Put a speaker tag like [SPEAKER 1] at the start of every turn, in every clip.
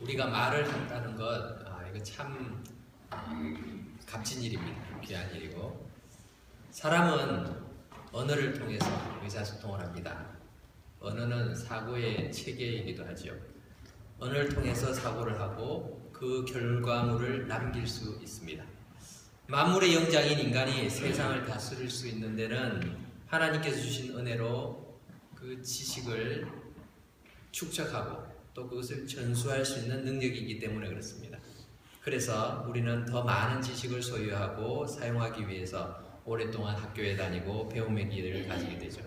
[SPEAKER 1] 우리가 말을 한다는 것, 이거 참 값진 일입니다. 귀한 일이고, 사람은 언어를 통해서 의사소통을 합니다. 언어는 사고의 체계이기도 하죠. 언어를 통해서 사고를 하고 그 결과물을 남길 수 있습니다. 만물의 영장인 인간이 세상을 다스릴 수 있는 데는 하나님께서 주신 은혜로 그 지식을 축적하고 또 그것을 전수할 수 있는 능력이기 때문에 그렇습니다. 그래서 우리는 더 많은 지식을 소유하고 사용하기 위해서 오랫동안 학교에 다니고 배움의 기회를 가지게 되죠.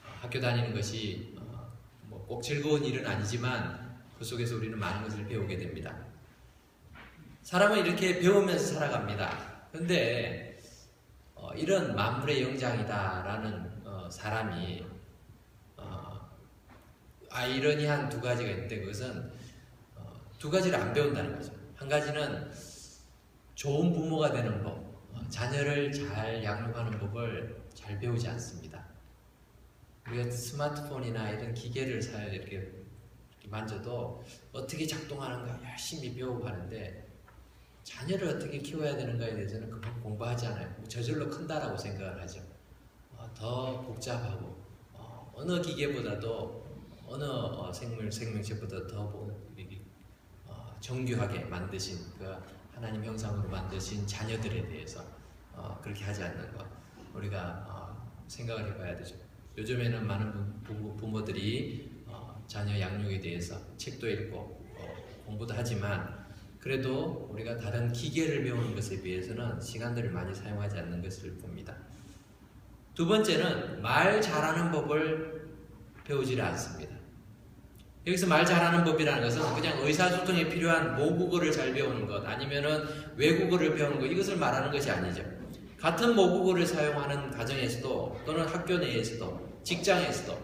[SPEAKER 1] 학교 다니는 것이 꼭 즐거운 일은 아니지만 그 속에서 우리는 많은 것을 배우게 됩니다. 사람은 이렇게 배우면서 살아갑니다. 그런데 이런 만물의 영장이다라는 사람이 아이러니한 두 가지가 있는데, 그것은 두 가지를 안 배운다는 거죠. 한 가지는 좋은 부모가 되는 법, 자녀를 잘 양육하는 법을 잘 배우지 않습니다. 우리가 스마트폰이나 이런 기계를 이렇게 만져도 어떻게 작동하는가 열심히 배우고 하는데, 자녀를 어떻게 키워야 되는가에 대해서는 그만 공부하지 않아요. 저절로 큰다라고 생각을 하죠. 더 복잡하고 어느 기계보다도 어느 생명체보다 더 정교하게 만드신 그 하나님 형상으로 만드신 자녀들에 대해서 그렇게 하지 않는 것, 우리가 생각을 해봐야 되죠. 요즘에는 많은 부모들이 자녀 양육에 대해서 책도 읽고 공부도 하지만, 그래도 우리가 다른 기계를 배우는 것에 비해서는 시간들을 많이 사용하지 않는 것을 봅니다. 두 번째는 말 잘하는 법을 배우지를 않습니다. 여기서 말 잘하는 법이라는 것은 그냥 의사소통에 필요한 모국어를 잘 배우는 것, 아니면은 외국어를 배우는 것, 이것을 말하는 것이 아니죠. 같은 모국어를 사용하는 가정에서도 또는 학교 내에서도 직장에서도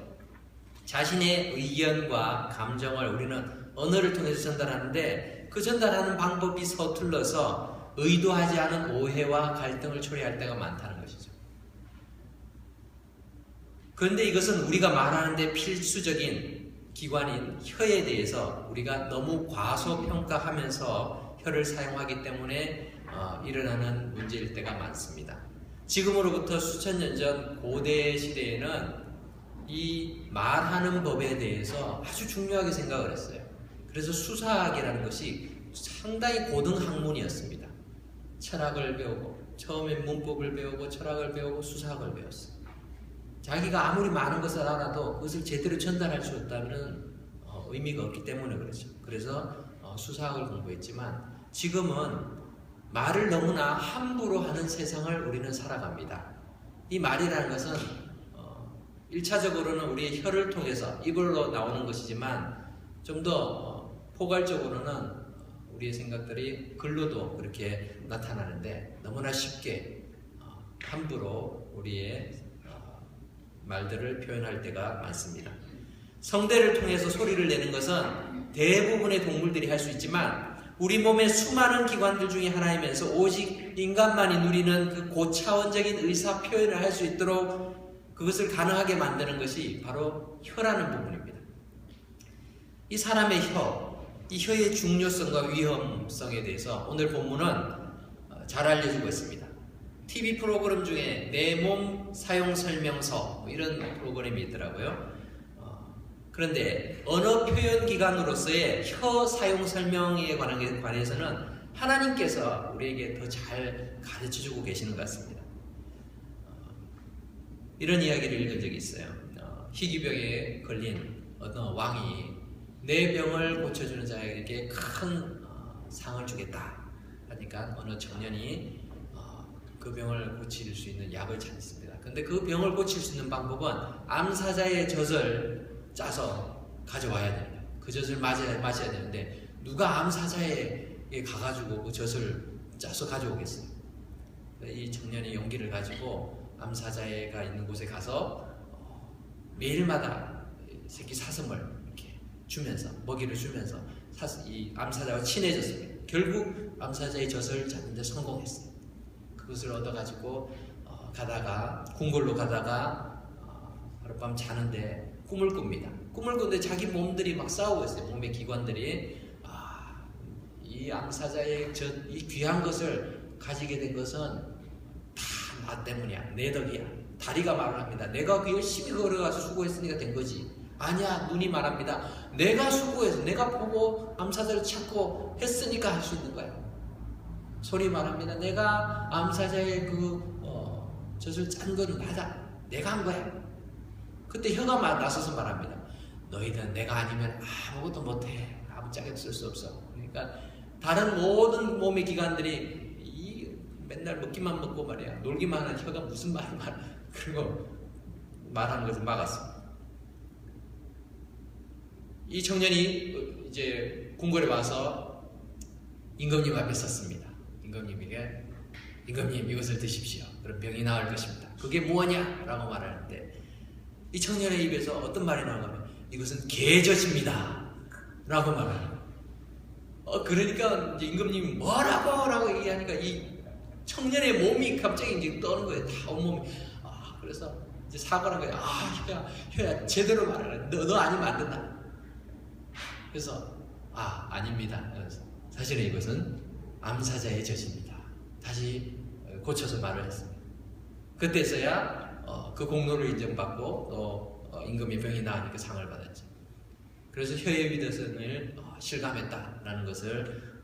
[SPEAKER 1] 자신의 의견과 감정을 우리는 언어를 통해서 전달하는데, 그 전달하는 방법이 서툴러서 의도하지 않은 오해와 갈등을 초래할 때가 많다는 것이죠. 그런데 이것은 우리가 말하는데 필수적인 기관인 혀에 대해서 우리가 너무 과소평가하면서 혀를 사용하기 때문에 일어나는 문제일 때가 많습니다. 지금으로부터 수천 년 전 고대 시대에는 이 말하는 법에 대해서 아주 중요하게 생각을 했어요. 그래서 수사학이라는 것이 상당히 고등 학문이었습니다. 철학을 배우고, 처음엔 문법을 배우고 철학을 배우고 수사학을 배웠어요. 자기가 아무리 많은 것을 알아도 그것을 제대로 전달할 수 없다면 의미가 없기 때문에 그렇죠. 그래서 수사학을 공부했지만, 지금은 말을 너무나 함부로 하는 세상을 우리는 살아갑니다. 이 말이라는 것은 1차적으로는 우리의 혀를 통해서 입으로 나오는 것이지만, 좀 더 포괄적으로는 우리의 생각들이 글로도 그렇게 나타나는데, 너무나 쉽게 함부로 우리의 말들을 표현할 때가 많습니다. 성대를 통해서 소리를 내는 것은 대부분의 동물들이 할 수 있지만, 우리 몸의 수많은 기관들 중에 하나이면서 오직 인간만이 누리는 그 고차원적인 의사 표현을 할 수 있도록 그것을 가능하게 만드는 것이 바로 혀라는 부분입니다. 이 사람의 이 혀의 중요성과 위험성에 대해서 오늘 본문은 잘 알려주고 있습니다. TV 프로그램 중에 내 몸 사용 설명서, 이런 프로그램이 있더라고요. 그런데 언어 표현 기관으로서의 혀 사용 설명에 관해서는 하나님께서 우리에게 더 잘 가르쳐주고 계시는 것 같습니다. 이런 이야기를 읽은 적이 있어요. 희귀병에 걸린 어느 왕이 내 병을 고쳐주는 자에게 큰 상을 주겠다 하니까 어느 청년이 그 병을 고칠 수 있는 약을 찾습니다. 근데 그 병을 고칠 수 있는 방법은 암사자의 젖을 짜서 가져와야 됩니다. 그 젖을 마셔야 되는데, 누가 암사자에 가가지고 그 젖을 짜서 가져오겠어요? 이 청년이 용기를 가지고 암사자가 있는 곳에 가서 매일마다 새끼 사슴을 이렇게 주면서, 먹이를 주면서 이 암사자와 친해졌습니다. 결국 암사자의 젖을 찾는 데 성공했어요. 그것을 얻어가지고 가다가 궁궐로 가다가 하룻밤 자는데 꿈을 꿉니다. 꿈을 꾸는데 자기 몸들이 막 싸우고 있어요. 몸의 기관들이 이 암사자의 이 귀한 것을 가지게 된 것은 다 나 때문이야. 내 덕이야. 다리가 말을 합니다. 내가 그 열심히 걸어가서 수고했으니까 된 거지. 아니야. 눈이 말합니다. 내가 수고해서 내가 보고 암사자를 찾고 했으니까 할 수 있는 거야. 소리 말합니다. 내가 암사자의 젖을 짠 거는 나다. 내가 한 거야. 그때 혀가 나서서 말합니다. 너희는 내가 아니면 아무것도 못해. 아무짝에도 쓸 수 없어. 그러니까 다른 모든 몸의 기관들이 맨날 먹기만 먹고 말이야. 놀기만 하는 혀가 무슨 말을 그리고 말하는 것을 막았습니다. 이 청년이 이제 궁궐에 와서 임금님 앞에 섰습니다. 임금님에게 임금님 이것을 드십시오. 그럼 병이 나을 것입니다. 그게 무엇냐? 라고 말하는데 이 청년의 입에서 어떤 말이 나오냐면 이것은 개젖입니다. 라고 말합니다. 그러니까 이제 임금님이 뭐라고? 라고 얘기하니까 이 청년의 몸이 갑자기 이제 떠는 거예요. 다 온몸이. 그래서 이제 사과를 한 거예요. 혀야 제대로 말하라. 너 아니면 안 된다. 그래서 아닙니다. 그래서 사실은 이것은 암사자의 젖입니다. 다시 고쳐서 말을 했습니다. 그때서야 그 공로를 인정받고 또 임금의 병이 나으니까 상을 받았죠. 그래서 혀의 위대성을 실감했다라는 것을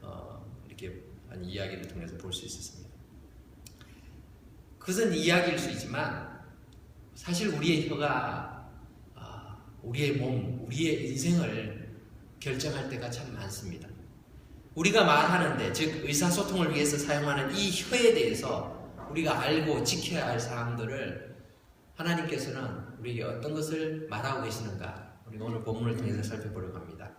[SPEAKER 1] 이렇게 한 이야기를 통해서 볼 수 있었습니다. 그것은 이야기일 수 있지만 사실 우리의 혀가 우리의 몸, 우리의 인생을 결정할 때가 참 많습니다. 우리가 말하는데, 즉 의사소통을 위해서 사용하는 이 혀에 대해서 우리가 알고 지켜야 할 사항들을 하나님께서는 우리에게 어떤 것을 말하고 계시는가, 우리가 오늘 본문을 통해서 살펴보려고 합니다.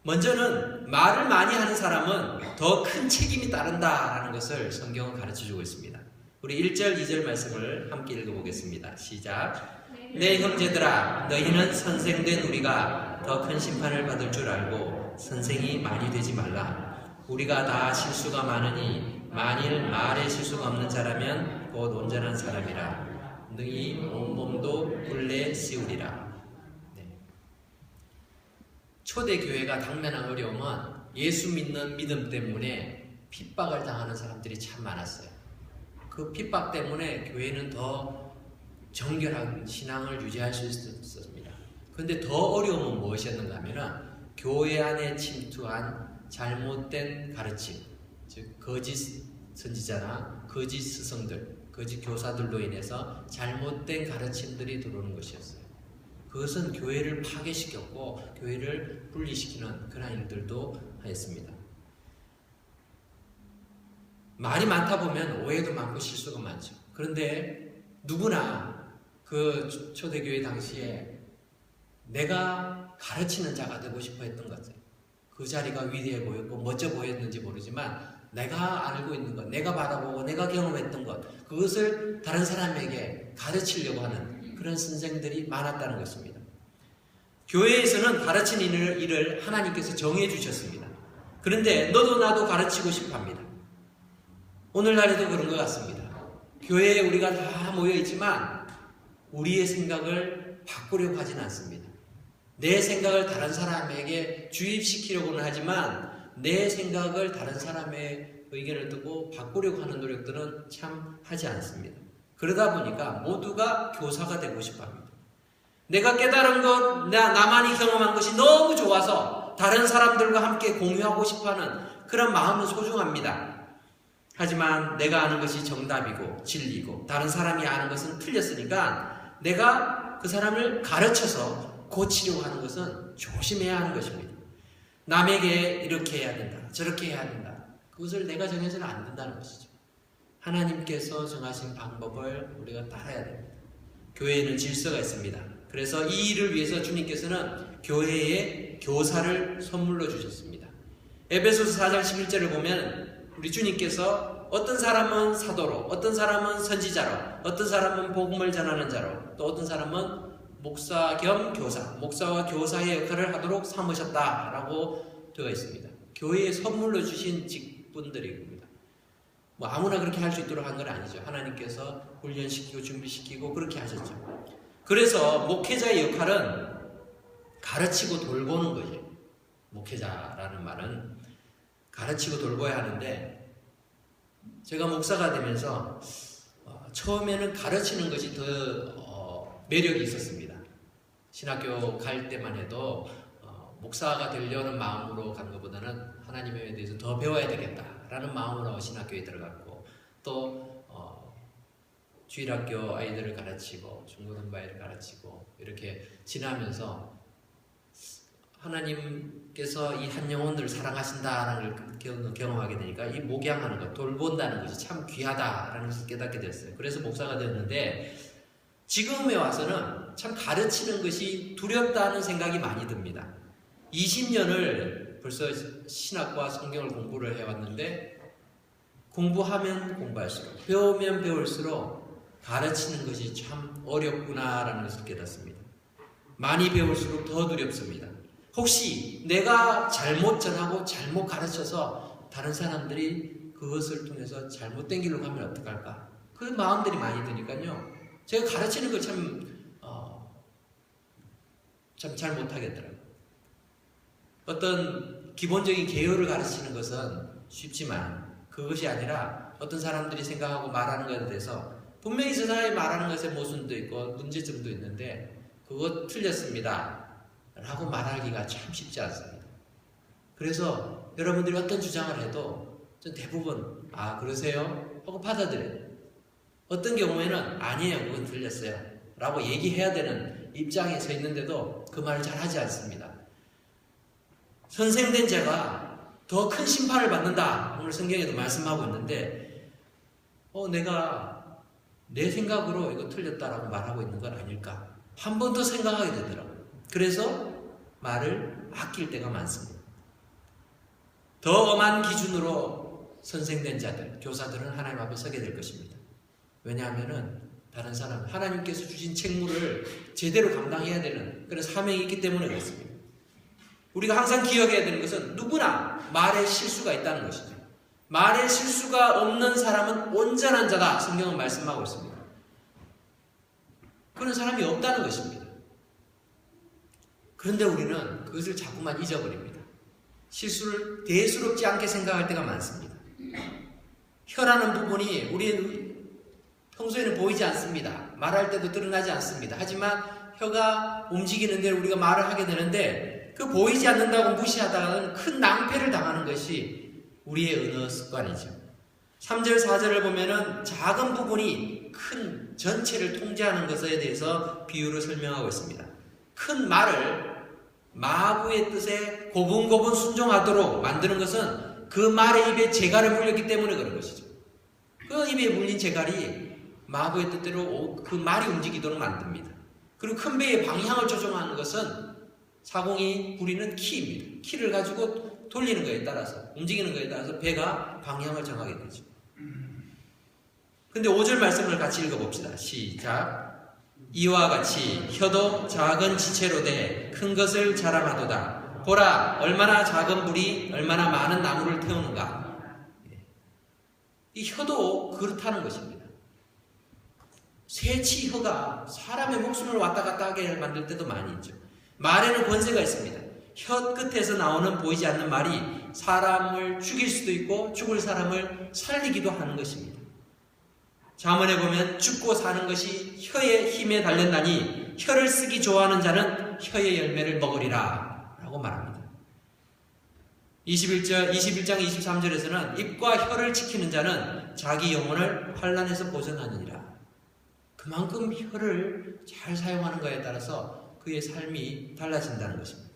[SPEAKER 1] 먼저는 말을 많이 하는 사람은 더 큰 책임이 따른다라는 것을 성경은 가르쳐주고 있습니다. 우리 1절, 2절 말씀을 함께 읽어보겠습니다. 시작. 내 형제들아, 너희는 선생된 우리가 더 큰 심판을 받을 줄 알고 선생이 많이 되지 말라. 우리가 다 실수가 많으니 만일 말에 실수가 없는 자라면 곧 온전한 사람이라. 너희 온몸도 굴레 씌우리라. 초대교회가 당면한 어려움은 예수 믿는 믿음 때문에 핍박을 당하는 사람들이 참 많았어요. 그 핍박 때문에 교회는 더 정결한 신앙을 유지할 수 있었습니다. 그런데 더 어려움은 무엇이었는가 하면 교회 안에 침투한 잘못된 가르침, 즉 거짓 선지자나 거짓 스승들, 거짓 교사들로 인해서 잘못된 가르침들이 들어오는 것이었어요. 그것은 교회를 파괴시켰고 교회를 분리시키는 그런 일들도 하였습니다. 말이 많다 보면 오해도 많고 실수가 많죠. 그런데 누구나 그 초대교회 당시에 내가 가르치는 자가 되고 싶어 했던 거죠. 그 자리가 위대해 보였고 멋져 보였는지 모르지만 내가 알고 있는 것, 내가 바라보고 내가 경험했던 것, 그것을 다른 사람에게 가르치려고 하는 그런 선생들이 많았다는 것입니다. 교회에서는 가르치는 일을 하나님께서 정해 주셨습니다. 그런데 너도 나도 가르치고 싶어 합니다. 오늘날에도 그런 것 같습니다. 교회에 우리가 다 모여 있지만 우리의 생각을 바꾸려고 하지는 않습니다. 내 생각을 다른 사람에게 주입시키려고는 하지만 내 생각을 다른 사람의 의견을 듣고 바꾸려고 하는 노력들은 참 하지 않습니다. 그러다 보니까 모두가 교사가 되고 싶어 합니다. 내가 깨달은 것, 나만이 경험한 것이 너무 좋아서 다른 사람들과 함께 공유하고 싶어 하는 그런 마음은 소중합니다. 하지만 내가 아는 것이 정답이고 진리고 다른 사람이 아는 것은 틀렸으니까 내가 그 사람을 가르쳐서 고치려고 하는 것은 조심해야 하는 것입니다. 남에게 이렇게 해야 된다, 저렇게 해야 된다. 그것을 내가 정해서는 안 된다는 것이죠. 하나님께서 정하신 방법을 우리가 따라야 됩니다. 교회에는 질서가 있습니다. 그래서 이 일을 위해서 주님께서는 교회에 교사를 선물로 주셨습니다. 에베소서 4장 11절을 보면 우리 주님께서 어떤 사람은 사도로, 어떤 사람은 선지자로, 어떤 사람은 복음을 전하는 자로, 또 어떤 사람은 목사 겸 교사, 목사와 교사의 역할을 하도록 삼으셨다라고 되어 있습니다. 교회에 선물로 주신 직분들입니다. 뭐 아무나 그렇게 할 수 있도록 한 건 아니죠. 하나님께서 훈련시키고 준비시키고 그렇게 하셨죠. 그래서 목회자의 역할은 가르치고 돌보는 거죠. 목회자라는 말은 가르치고 돌봐야 하는데 제가 목사가 되면서 처음에는 가르치는 것이 더 매력이 있었습니다. 신학교 갈 때만 해도 목사가 되려는 마음으로 간 것보다는 하나님에 대해서 더 배워야 되겠다라는 마음으로 신학교에 들어갔고 또 주일학교 아이들을 가르치고 중고등부아이를 가르치고 이렇게 지나면서 하나님께서 이 한 영혼들을 사랑하신다라는 걸 경험하게 되니까 이 목양하는 것, 돌본다는 것이 참 귀하다라는 것을 깨닫게 됐어요. 그래서 목사가 되었는데 지금에 와서는 참 가르치는 것이 두렵다는 생각이 많이 듭니다. 20년을 벌써 신학과 성경을 공부를 해왔는데 공부하면 공부할수록 배우면 배울수록 가르치는 것이 참 어렵구나라는 것을 깨닫습니다. 많이 배울수록 더 두렵습니다. 혹시 내가 잘못 전하고 잘못 가르쳐서 다른 사람들이 그것을 통해서 잘못된 길로 가면 어떡할까? 그 마음들이 많이 드니까요. 제가 가르치는 걸 참 잘 못하겠더라고요. 어떤 기본적인 계율을 가르치는 것은 쉽지만 그것이 아니라 어떤 사람들이 생각하고 말하는 것에 대해서 분명히 저 사람이 말하는 것에 모순도 있고 문제점도 있는데 그거 틀렸습니다 라고 말하기가 참 쉽지 않습니다. 그래서 여러분들이 어떤 주장을 해도 전 대부분 그러세요? 하고 받아들여요. 어떤 경우에는 아니에요, 그건 틀렸어요 라고 얘기해야 되는 입장에 서 있는데도 그 말을 잘 하지 않습니다. 선생된 자가 더 큰 심판을 받는다, 오늘 성경에도 말씀하고 있는데 내가 내 생각으로 이거 틀렸다라고 말하고 있는 건 아닐까 한 번 더 생각하게 되더라고요. 그래서 말을 아낄 때가 많습니다. 더 엄한 기준으로 선생된 자들, 교사들은 하나님 앞에 서게 될 것입니다. 왜냐하면 다른 사람, 하나님께서 주신 책무를 제대로 감당해야 되는 그런 사명이 있기 때문에 그렇습니다. 우리가 항상 기억해야 되는 것은 누구나 말에 실수가 있다는 것이죠. 말에 실수가 없는 사람은 온전한 자다, 성경은 말씀하고 있습니다. 그런 사람이 없다는 것입니다. 그런데 우리는 그것을 자꾸만 잊어버립니다. 실수를 대수롭지 않게 생각할 때가 많습니다. 혀라는 부분이 우리의 평소에는 보이지 않습니다. 말할 때도 드러나지 않습니다. 하지만 혀가 움직이는 대로 우리가 말을 하게 되는데 그 보이지 않는다고 무시하다가는 큰 낭패를 당하는 것이 우리의 언어 습관이죠. 3절, 4절을 보면은 작은 부분이 큰 전체를 통제하는 것에 대해서 비유로 설명하고 있습니다. 큰 말을 마부의 뜻에 고분고분 순종하도록 만드는 것은 그 말의 입에 재갈을 물렸기 때문에 그런 것이죠. 그 입에 물린 재갈이 마부의 뜻대로 그 말이 움직이도록 만듭니다. 그리고 큰 배의 방향을 조정하는 것은 사공이 부리는 키입니다. 키를 가지고 돌리는 것에 따라서, 움직이는 것에 따라서 배가 방향을 정하게 되죠. 근데 5절 말씀을 같이 읽어봅시다. 시작. 이와 같이 혀도 작은 지체로 돼 큰 것을 자랑하도다. 보라, 얼마나 작은 불이 얼마나 많은 나무를 태우는가. 이 혀도 그렇다는 것입니다. 새치 혀가 사람의 목숨을 왔다 갔다 하게 만들 때도 많이 있죠. 말에는 권세가 있습니다. 혀 끝에서 나오는 보이지 않는 말이 사람을 죽일 수도 있고 죽을 사람을 살리기도 하는 것입니다. 잠언에 보면 죽고 사는 것이 혀의 힘에 달렸나니 혀를 쓰기 좋아하는 자는 혀의 열매를 먹으리라 라고 말합니다. 21장 23절에서는 입과 혀를 지키는 자는 자기 영혼을 환난에서 보존하느니라. 그만큼 혀를 잘 사용하는 것에 따라서 그의 삶이 달라진다는 것입니다.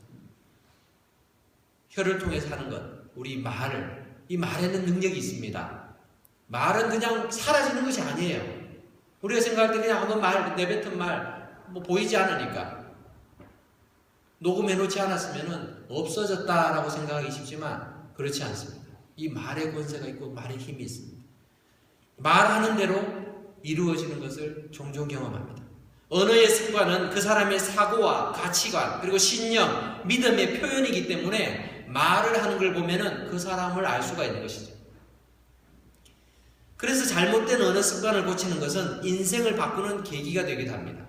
[SPEAKER 1] 혀를 통해서 하는 것, 우리 말을, 이 말에는 능력이 있습니다. 말은 그냥 사라지는 것이 아니에요. 우리가 생각할 때 그냥 한번 내뱉은 말 보이지 않으니까 녹음해 놓지 않았으면 없어졌다라고 생각하기 쉽지만 그렇지 않습니다. 이 말의 권세가 있고 말의 힘이 있습니다. 말하는 대로 이루어지는 것을 종종 경험합니다. 언어의 습관은 그 사람의 사고와 가치관 그리고 신념, 믿음의 표현이기 때문에 말을 하는 걸 보면은 그 사람을 알 수가 있는 것이죠. 그래서 잘못된 언어 습관을 고치는 것은 인생을 바꾸는 계기가 되기도 합니다.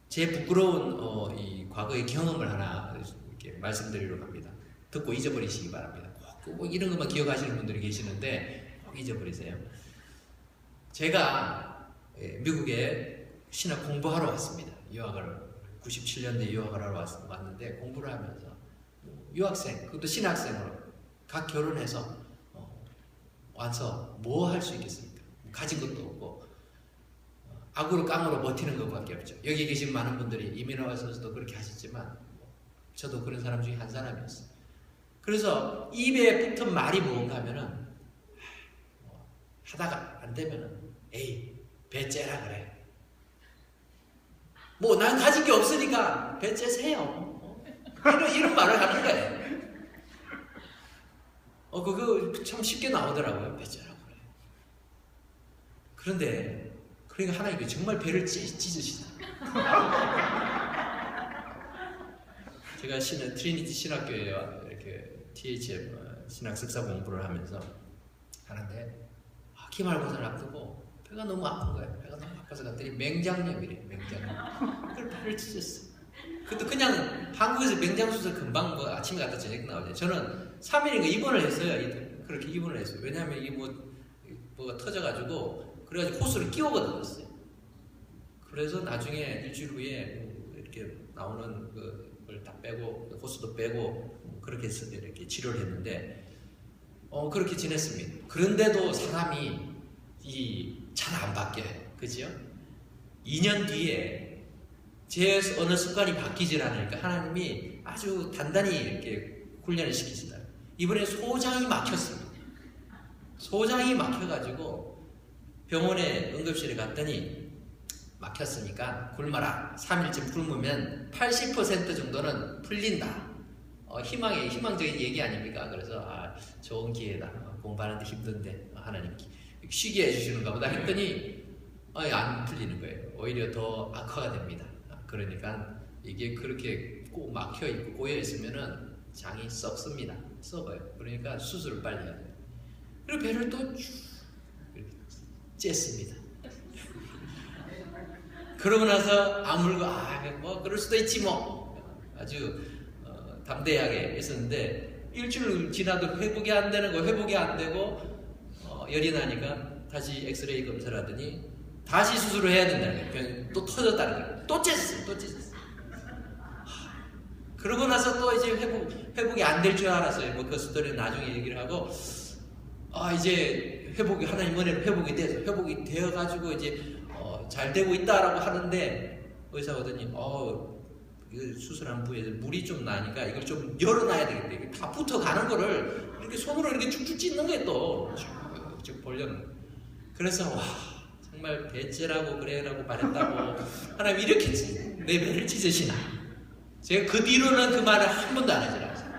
[SPEAKER 1] 제 부끄러운 이 과거의 경험을 하나 이렇게 말씀드리려고 합니다. 듣고 잊어버리시기 바랍니다. 꼭 꼭 이런 것만 기억하시는 분들이 계시는데 꼭 잊어버리세요. 제가 미국에 신학 공부하러 왔습니다. 유학을 97년도에 유학을 하러 왔는데 공부를 하면서 유학생, 그것도 신학생으로 각 결혼해서 와서 뭐 할 수 있겠습니까? 가진 것도 없고 악으로 깡으로 버티는 것밖에 없죠. 여기 계신 많은 분들이 이민을 와서도 그렇게 하셨지만 저도 그런 사람 중에 한 사람이었어요. 그래서 입에 붙은 말이 뭔가 하면은 하다가 안 되면은 에이 배째라 그래. 뭐 난 가진 게 없으니까 배째세요. 이런 말을 하는 거예요. 그거 참 쉽게 나오더라고요. 배째라고 그래. 그런데 그러니까 하나님이 정말 배를 찢으시다. 제가 트리니티 신학교에 이렇게 THM 신학 석사 공부를 하면서 하는데 기말고사를 앞두고 배가 너무 아픈 거예요. 배가 너무 아파서 갔더니 맹장염이래. 맹장염. 그걸 배를 찢었어. 그것도 그냥 한국에서 맹장수술 금방 뭐 아침에 갔다 저녁 나오죠. 저는 3일인가 입원을 했어요. 그렇게 입원을 했어요. 왜냐하면 이게 뭐가 터져가지고 그래가지고 호수를 끼워가 넣었어요. 그래서 나중에 일주일 후에 이렇게 나오는 그걸 다 빼고 호수도 빼고 그렇게 해서 이렇게 치료를 했는데 그렇게 지냈습니다. 그런데도 사람이 잘 안 바뀌어요. 그죠? 2년 뒤에 제 어느 습관이 바뀌질 않으니까 하나님이 아주 단단히 이렇게 훈련을 시키시다. 이번에 소장이 막혔습니다. 소장이 막혀가지고 병원에 응급실에 갔더니 막혔으니까 굶어라. 3일쯤 굶으면 80% 정도는 풀린다. 희망적인 얘기 아닙니까? 그래서 좋은 기회다. 공부하는데 힘든데 하나님 쉬게 해주시는가 보다 했더니 안 풀리는 거예요. 오히려 더 악화가 됩니다. 그러니까 이게 그렇게 꼭 막혀있고 꼬여있으면은 장이 썩습니다. 썩어요. 그러니까 수술을 빨리 해야 돼요. 그리고 배를 또 쬐습니다. 그러고 나서 아물고 뭐 그럴 수도 있지 뭐 아주 담대하게 했었는데 일주일 지나도 회복이 안 되는 거 회복이 안 되고 열이 나니까 다시 엑스레이 검사를 하더니 다시 수술을 해야 된다는 거예요. 또 터졌다는 거예요. 또 쬐었어요. 그러고 나서 또 이제 회복이 안 될 줄 알았어요. 뭐 그 스토리는 나중에 얘기를 하고 이제 하나님 은혜로 회복이 돼서 회복이 되어가지고 이제 잘 되고 있다라고 하는데 의사가 오더니 이거 수술한 부위에서 물이 좀 나니까 이걸 좀 열어놔야 되겠다. 이게 다 붙어가는 거를 이렇게 손으로 이렇게 쭉쭉 찢는 거예요. 또 쭉 벌려는. 그래서 정말 배째라고 그래라고 말했다고 하나님 이렇게 내 배를 찢으시나. 제가 그 뒤로는 그 말을 한 번도 안 하지 않았어요.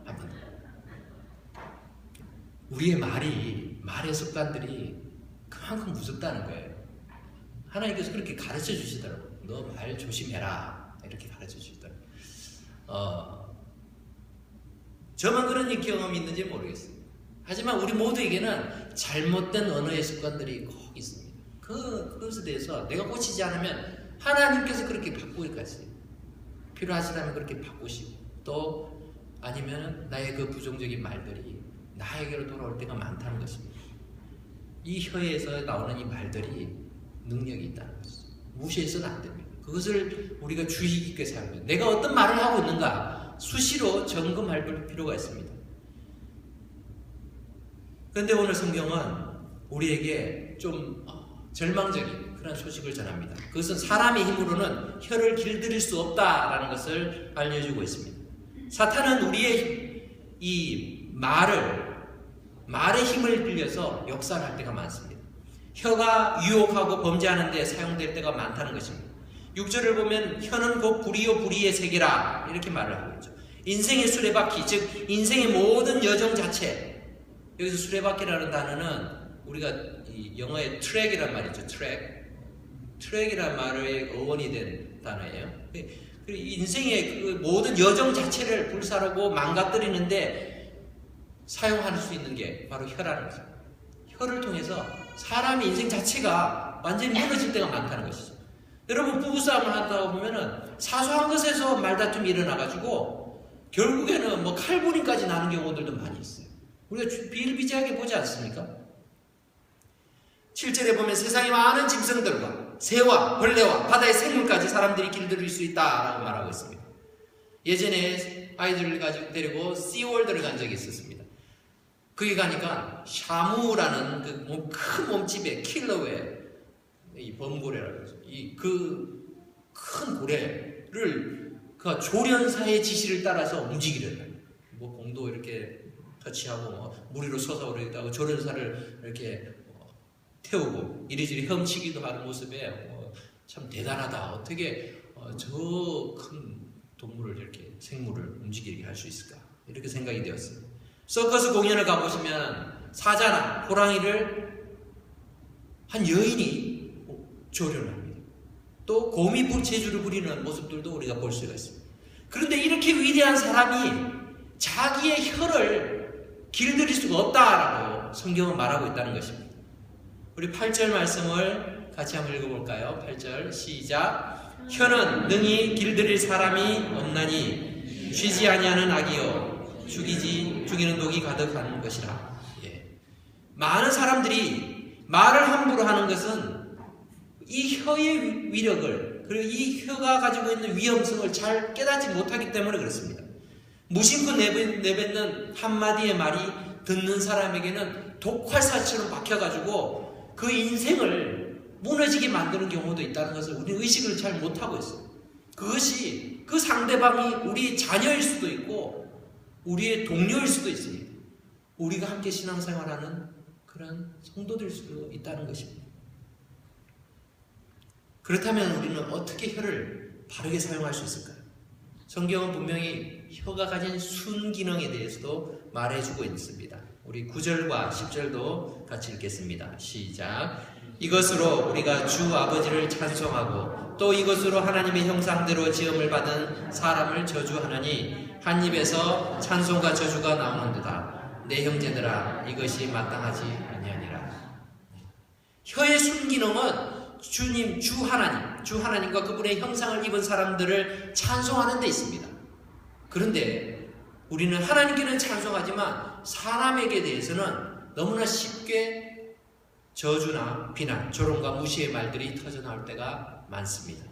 [SPEAKER 1] 한 번도. 우리의 말의 습관들이 그만큼 무섭다는 거예요. 하나님께서 그렇게 가르쳐 주시더라고요. 너 말 조심해라. 이렇게 가르쳐 주시더라고요. 저만 그런 경험이 있는지 모르겠어요. 하지만 우리 모두에게는 잘못된 언어의 습관들이 꼭 있습니다. 그것에 대해서 내가 고치지 않으면 하나님께서 그렇게 바꾸기가 있어요. 필요하시다면 그렇게 바꾸시고 또 아니면 나의 그 부정적인 말들이 나에게로 돌아올 때가 많다는 것입니다. 이 혀에서 나오는 이 말들이 능력이 있다는 것이죠. 무시해서는 안 됩니다. 그것을 우리가 주의 깊게 살아야 내가 어떤 말을 하고 있는가 수시로 점검할 필요가 있습니다. 그런데 오늘 성경은 우리에게 좀 절망적인 그런 소식을 전합니다. 그것은 사람의 힘으로는 혀를 길들일 수 없다라는 것을 알려주고 있습니다. 사탄은 우리의 이 말의 힘을 빌려서 역사를 할 때가 많습니다. 혀가 유혹하고 범죄하는 데 사용될 때가 많다는 것입니다. 6절을 보면 혀는 곧 불이요 불의의 세계라 이렇게 말을 하고 있죠. 인생의 수레바퀴, 즉 인생의 모든 여정 자체. 여기서 수레바퀴라는 단어는 우리가 이 영어의 트랙이란 말이죠. 트랙이란 말의 어원이 된 단어예요. 인생의 그 모든 여정 자체를 불사르고 망가뜨리는데 사용할 수 있는 게 바로 혀라는 거죠. 혀를 통해서 사람의 인생 자체가 완전히 무너질 때가 많다는 것이죠. 여러분 부부싸움을 하다 보면은 사소한 것에서 말다툼이 일어나가지고 결국에는 뭐 칼부림까지 나는 경우들도 많이 있어요. 우리가 비일비재하게 보지 않습니까? 7절에 보면 세상에 많은 짐승들과 새와 벌레와 바다의 생물까지 사람들이 길들일 수 있다라고 말하고 있습니다. 예전에 아이들을 가지고 데리고 씨월드를 간 적이 있었습니다. 거기 가니까 샤무라는 그 큰 몸집의 킬러웨, 이 범고래라고 해서 그 큰 고래를 그 조련사의 지시를 따라서 움직이려다. 뭐 공도 이렇게 터치하고 물 위로 솟아오르기도 하고 조련사를 이렇게 태우고 이리저리 훔치기도 하는 모습에 참 대단하다. 어떻게 저 큰 동물을 이렇게 생물을 움직이게 할 수 있을까? 이렇게 생각이 되었어요. 서커스 공연을 가보시면 사자나 호랑이를 한 여인이 조련합니다. 또 곰이 제주를 부리는 모습들도 우리가 볼 수가 있습니다. 그런데 이렇게 위대한 사람이 자기의 혀를 길들일 수가 없다라고 성경은 말하고 있다는 것입니다. 우리 8절 말씀을 같이 한번 읽어볼까요? 8절 시작. 혀는 능히 길들일 사람이 없나니 쉬지 아니하는 악이요 죽이는 독이 가득한 것이라. 예. 많은 사람들이 말을 함부로 하는 것은 이 혀의 위력을, 그리고 이 혀가 가지고 있는 위험성을 잘 깨닫지 못하기 때문에 그렇습니다. 무심코 내뱉는 한마디의 말이 듣는 사람에게는 독활사처럼 박혀가지고 그 인생을 무너지게 만드는 경우도 있다는 것을 우리는 의식을 잘 못하고 있어요. 그것이 그 상대방이 우리의 자녀일 수도 있고 우리의 동료일 수도 있습니다. 우리가 함께 신앙생활하는 그런 성도될 수도 있다는 것입니다. 그렇다면 우리는 어떻게 혀를 바르게 사용할 수 있을까요? 성경은 분명히 혀가 가진 순기능에 대해서도 말해주고 있습니다. 우리 9절과 10절도 같이 읽겠습니다. 시작. 이것으로 우리가 주 아버지를 찬송하고 또 이것으로 하나님의 형상대로 지음을 받은 사람을 저주하느니 한 입에서 찬송과 저주가 나오는도다. 내 형제들아 이것이 마땅하지 아니하니라. 혀의 순기능은 주님, 주 하나님과 그분의 형상을 입은 사람들을 찬송하는 데 있습니다. 그런데 우리는 하나님께는 찬송하지만 사람에게 대해서는 너무나 쉽게 저주나 비난, 조롱과 무시의 말들이 터져나올 때가 많습니다.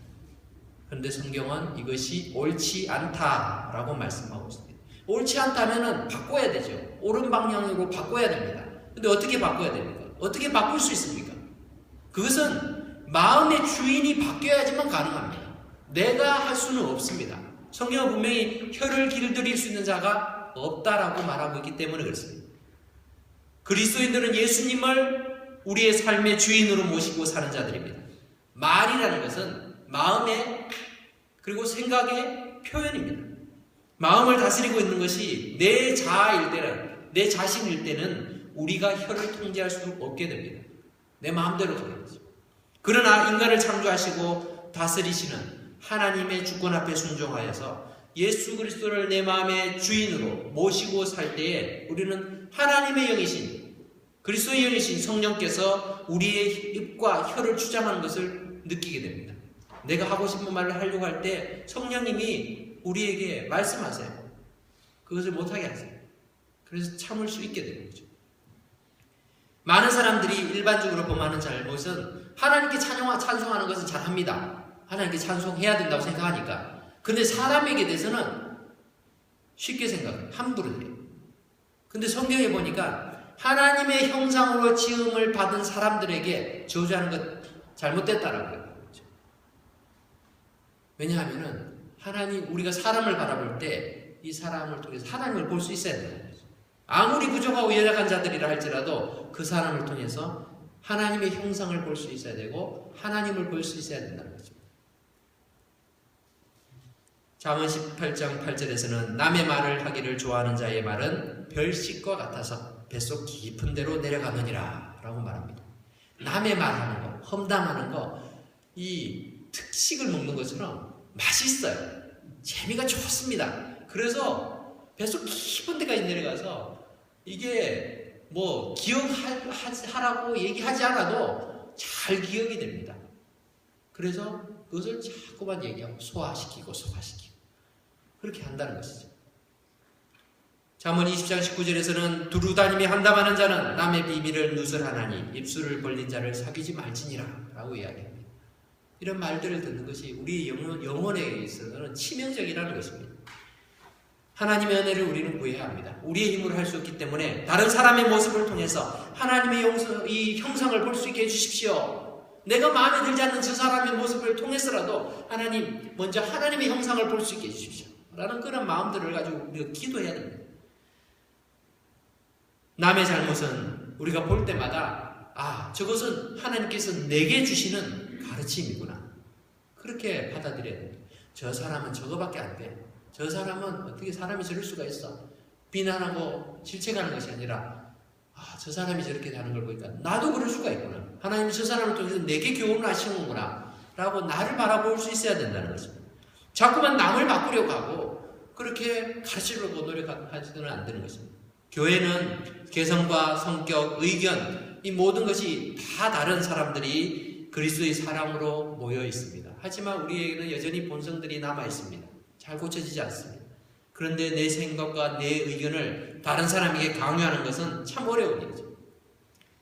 [SPEAKER 1] 그런데 성경은 이것이 옳지 않다라고 말씀하고 있습니다. 옳지 않다면 바꿔야 되죠. 옳은 방향으로 바꿔야 됩니다. 그런데 어떻게 바꿔야 됩니까? 어떻게 바꿀 수 있습니까? 그것은 마음의 주인이 바뀌어야지만 가능합니다. 내가 할 수는 없습니다. 성경은 분명히 혀를 길들일 수 있는 자가 없다라고 말하고 있기 때문에 그렇습니다. 그리스도인들은 예수님을 우리의 삶의 주인으로 모시고 사는 자들입니다. 말이라는 것은 마음의 그리고 생각의 표현입니다. 마음을 다스리고 있는 것이 내 자아일 때는, 내 자신일 때는 우리가 혀를 통제할 수 없게 됩니다. 내 마음대로 가는 거죠. 그러나 인간을 창조하시고 다스리시는 하나님의 주권 앞에 순종하여서 예수 그리스도를 내 마음의 주인으로 모시고 살 때에 우리는 하나님의 영이신, 그리스도의 영이신 성령께서 우리의 입과 혀를 주장하는 것을 느끼게 됩니다. 내가 하고 싶은 말을 하려고 할 때 성령님이 우리에게 말씀하세요. 그것을 못하게 하세요. 그래서 참을 수 있게 되는 거죠. 많은 사람들이 일반적으로 범하는 잘못은 하나님께 찬송하는 것은 잘합니다. 하나님께 찬송해야 된다고 생각하니까. 근데 사람에게 대해서는 쉽게 생각해요. 함부로 해요. 근데 성경에 보니까 하나님의 형상으로 지음을 받은 사람들에게 저주하는 것 잘못됐다라고 해요. 왜냐하면은 우리가 사람을 바라볼 때 이 사람을 통해서 하나님을 볼 수 있어야 돼요. 아무리 부족하고 연약한 자들이라 할지라도 그 사람을 통해서 하나님의 형상을 볼 수 있어야 되고 하나님을 볼 수 있어야 된다는 거죠. 잠언 18장 8절에서는 남의 말을 하기를 좋아하는 자의 말은 별식과 같아서 뱃속 깊은 데로 내려가느니라 라고 말합니다. 남의 말하는 거, 험담하는 거, 이 특식을 먹는 것처럼 맛있어요. 재미가 좋습니다. 그래서 뱃속 깊은 데까지 내려가서 이게 뭐 기억하라고 얘기하지 않아도 잘 기억이 됩니다. 그래서 그것을 자꾸만 얘기하고 소화시키고 그렇게 한다는 것이죠. 잠언 20장 19절에서는 두루다니며 한담하는 자는 남의 비밀을 누설하나니 입술을 벌린 자를 사귀지 말지니라 라고 이야기합니다. 이런 말들을 듣는 것이 우리 영혼에 있어서는 치명적이라는 것입니다. 하나님의 은혜를 우리는 구해야 합니다. 우리의 힘으로 할 수 없기 때문에 다른 사람의 모습을 통해서 하나님의 이 형상을 볼 수 있게 해주십시오. 내가 마음에 들지 않는 저 사람의 모습을 통해서라도 하나님, 먼저 하나님의 형상을 볼 수 있게 해주십시오 라는 그런 마음들을 가지고 우리가 기도해야 됩니다. 남의 잘못은 우리가 볼 때마다 저것은 하나님께서 내게 주시는 가르침이구나, 그렇게 받아들여야 됩니다. 저 사람은 저거밖에 안 돼. 저 사람은 어떻게 사람이 저럴 수가 있어. 비난하고 질책하는 것이 아니라 저 사람이 저렇게 하는 걸 보니까 나도 그럴 수가 있구나. 하나님이 저 사람을 통해서 내게 교훈을 하시는구나 라고 나를 바라볼 수 있어야 된다는 것입니다. 자꾸만 남을 바꾸려고 하고 그렇게 가르치려고 노력하지는 안 되는 것입니다. 교회는 개성과 성격, 의견, 이 모든 것이 다 다른 사람들이 그리스도의 사랑으로 모여 있습니다. 하지만 우리에게는 여전히 본성들이 남아 있습니다. 잘 고쳐지지 않습니다. 그런데 내 생각과 내 의견을 다른 사람에게 강요하는 것은 참 어려운 일이죠.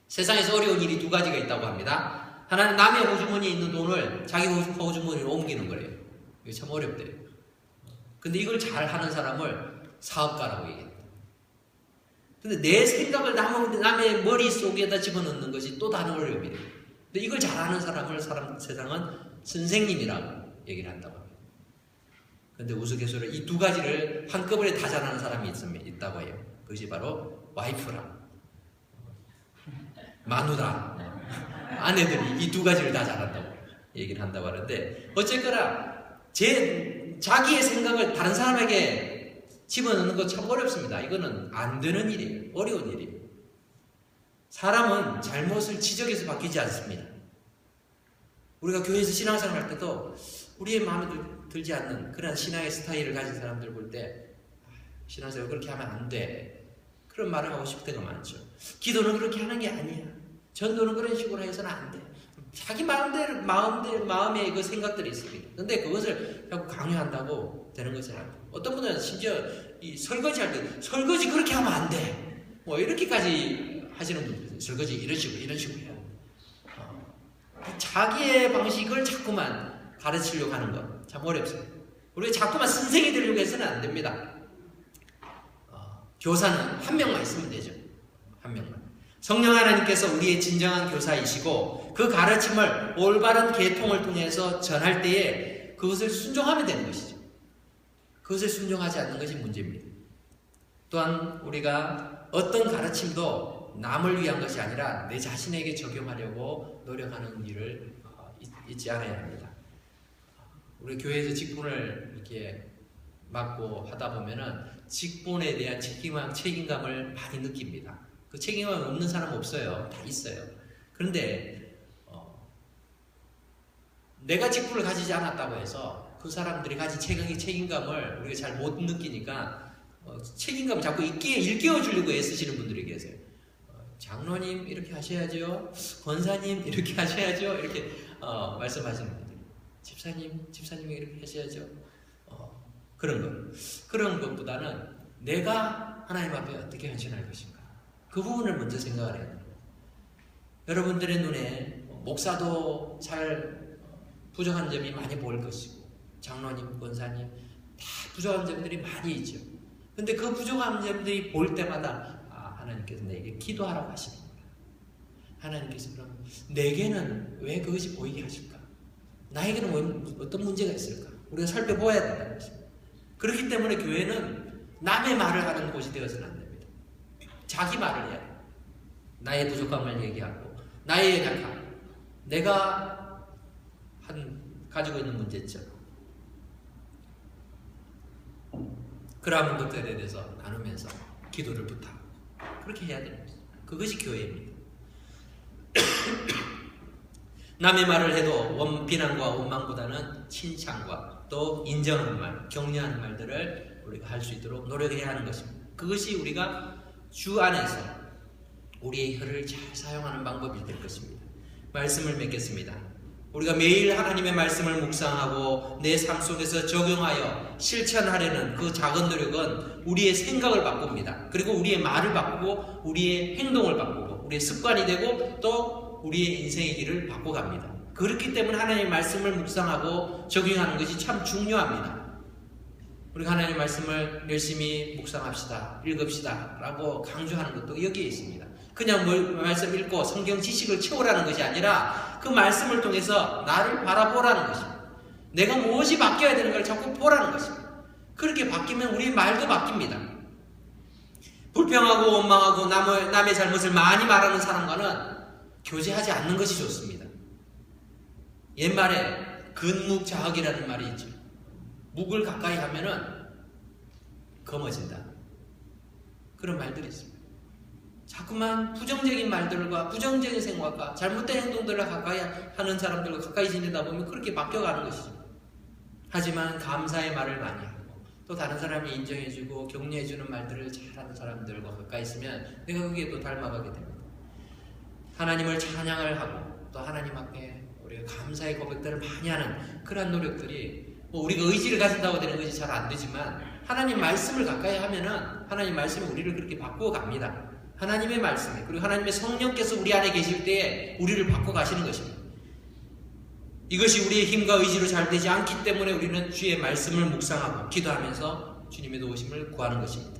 [SPEAKER 1] 세상에서 어려운 일이 두 가지가 있다고 합니다. 하나는 남의 호주머니에 있는 돈을 자기 호주머니로 옮기는 거예요. 이게 참 어렵대요. 근데 이걸 잘하는 사람을 사업가라고 얘기합니다. 근데 내 생각을 남의 머릿속에다 집어넣는 것이 또 다른 어려움이에요. 근데 이걸 잘하는 사람을 세상은 선생님이라고 얘기를 한다고 합니다. 근데 우스갯소리로 이 두 가지를 한꺼번에 다 잘하는 사람이 있다고 해요. 그것이 바로 와이프랑 마누라, 아내들이 이 두 가지를 다 잘한다고 얘기를 한다고 하는데, 어쨌거나 자기의 생각을 다른 사람에게 집어넣는 거 참 어렵습니다. 이거는 안 되는 일이에요. 어려운 일이에요. 사람은 잘못을 지적해서 바뀌지 않습니다. 우리가 교회에서 신앙생활 할 때도 우리의 마음에 들지 않는 그런 신앙의 스타일을 가진 사람들 볼 때 신앙생활 그렇게 하면 안 돼, 그런 말을 하고 싶을 때가 많죠. 기도는 그렇게 하는 게 아니야. 전도는 그런 식으로 해서는 안 돼. 자기 마음에 그 생각들이 있습니다. 근데 그것을 자꾸 강요한다고 되는 것은 아니에요. 어떤 분은 심지어 이 설거지 할 때 설거지 그렇게 하면 안 돼, 뭐 이렇게까지 하시는 분들 있어요. 설거지 이런 식으로 해요. 자기의 방식을 자꾸만 가르치려고 하는 것 참 어렵습니다. 우리가 자꾸만 선생이 되려고 해서는 안 됩니다. 교사는 한 명만 있으면 되죠. 한 명만. 성령 하나님께서 우리의 진정한 교사이시고 그 가르침을 올바른 계통을 통해서 전할 때에 그것을 순종하면 되는 것이죠. 그것을 순종하지 않는 것이 문제입니다. 또한 우리가 어떤 가르침도 남을 위한 것이 아니라 내 자신에게 적용하려고 노력하는 일을 잊지 않아야 합니다. 우리 교회에서 직분을 이렇게 맡고 하다 보면은 직분에 대한 책임감을 많이 느낍니다. 그 책임감 없는 사람 없어요. 다 있어요. 그런데 내가 직분을 가지지 않았다고 해서 그 사람들이 가진 책임감을 우리가 잘 못 느끼니까 책임감을 자꾸 일깨워 주려고 애쓰시는 분들이 계세요. 장로님 이렇게 하셔야죠. 권사님 이렇게 하셔야죠. 이렇게 말씀하시는 분들. 집사님이 이렇게 하셔야죠. 그런 것보다는 내가 하나님 앞에 어떻게 헌신할 것인가, 그 부분을 먼저 생각을 해야 됩니다. 여러분들의 눈에 목사도 잘 부족한 점이 많이 보일 것이고 장로님, 권사님 다 부족한 점들이 많이 있죠. 근데 그 부족한 점들이 보일 때마다 하나님께서 내게 기도하라고 하십니다. 하나님께서 그럼 내게는 왜 그것이 보이게 하실까? 나에게는 어떤 문제가 있을까? 우리가 살펴보아야 된다는 것입니다. 그렇기 때문에 교회는 남의 말을 하는 곳이 되어서는 안 됩니다. 자기 말을 해야 돼요. 나의 부족함을 얘기하고 나의 연약함, 내가 가지고 있는 문제점, 그러한 것들에 대해서 나누면서 기도를 부탁하고 그렇게 해야 됩니다. 그것이 교회입니다. 남의 말을 해도 비난과 원망보다는 칭찬과 또 인정하는 말, 격려하는 말들을 우리가 할 수 있도록 노력해야 하는 것입니다. 그것이 우리가 주 안에서 우리의 혀를 잘 사용하는 방법이 될 것입니다. 말씀을 맺겠습니다. 우리가 매일 하나님의 말씀을 묵상하고 내 삶 속에서 적용하여 실천하려는 그 작은 노력은 우리의 생각을 바꿉니다. 그리고 우리의 말을 바꾸고 우리의 행동을 바꾸고 우리의 습관이 되고 또 우리의 인생의 길을 바꿔갑니다. 그렇기 때문에 하나님의 말씀을 묵상하고 적용하는 것이 참 중요합니다. 우리가 하나님의 말씀을 열심히 묵상합시다, 읽읍시다 라고 강조하는 것도 여기에 있습니다. 그냥 말씀 읽고 성경 지식을 채우라는 것이 아니라 그 말씀을 통해서 나를 바라보라는 것입니다. 내가 무엇이 바뀌어야 되는 걸 자꾸 보라는 것입니다. 그렇게 바뀌면 우리의 말도 바뀝니다. 불평하고 원망하고 남의 잘못을 많이 말하는 사람과는 교제하지 않는 것이 좋습니다. 옛말에 근묵자학이라는 말이 있죠. 묵을 가까이 하면은 검어진다. 그런 말들이 있습니다. 자꾸만 부정적인 말들과 부정적인 생각과 잘못된 행동들을 가까이 하는 사람들과 가까이 지내다 보면 그렇게 바뀌어가는 것이죠. 하지만 감사의 말을 많이 하고 또 다른 사람이 인정해주고 격려해주는 말들을 잘하는 사람들과 가까이 있으면 내가 거기에 또 닮아가게 됩니다. 하나님을 찬양을 하고 또 하나님 앞에 우리가 감사의 고백들을 많이 하는 그런 노력들이 우리가 의지를 가진다고 되는 것이 잘 안 되지만 하나님 말씀을 가까이 하면은 하나님 말씀이 우리를 그렇게 바꾸어 갑니다. 하나님의 말씀이 그리고 하나님의 성령께서 우리 안에 계실 때에 우리를 바꿔 가시는 것입니다. 이것이 우리의 힘과 의지로 잘 되지 않기 때문에 우리는 주의 말씀을 묵상하고 기도하면서 주님의 도우심을 구하는 것입니다.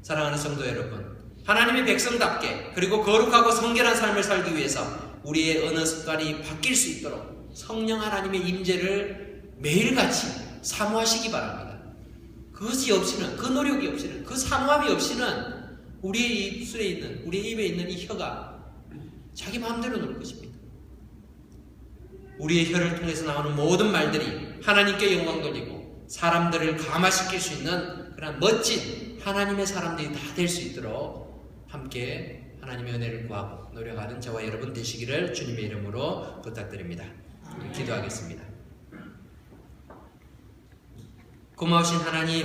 [SPEAKER 1] 사랑하는 성도 여러분, 하나님의 백성답게 그리고 거룩하고 성결한 삶을 살기 위해서 우리의 언어 습관이 바뀔 수 있도록 성령 하나님의 임재를 매일같이 사모하시기 바랍니다. 그것이 없이는, 그 노력이 없이는, 그 사모함이 없이는 우리의 입술에 있는, 우리의 입에 있는 이 혀가 자기 마음대로 놀 것입니다. 우리의 혀를 통해서 나오는 모든 말들이 하나님께 영광 돌리고 사람들을 감화시킬 수 있는 그런 멋진 하나님의 사람들이 다 될 수 있도록 함께 하나님의 은혜를 구하고 노력하는 저와 여러분 되시기를 주님의 이름으로 부탁드립니다. 기도하겠습니다. 고마우신 하나님,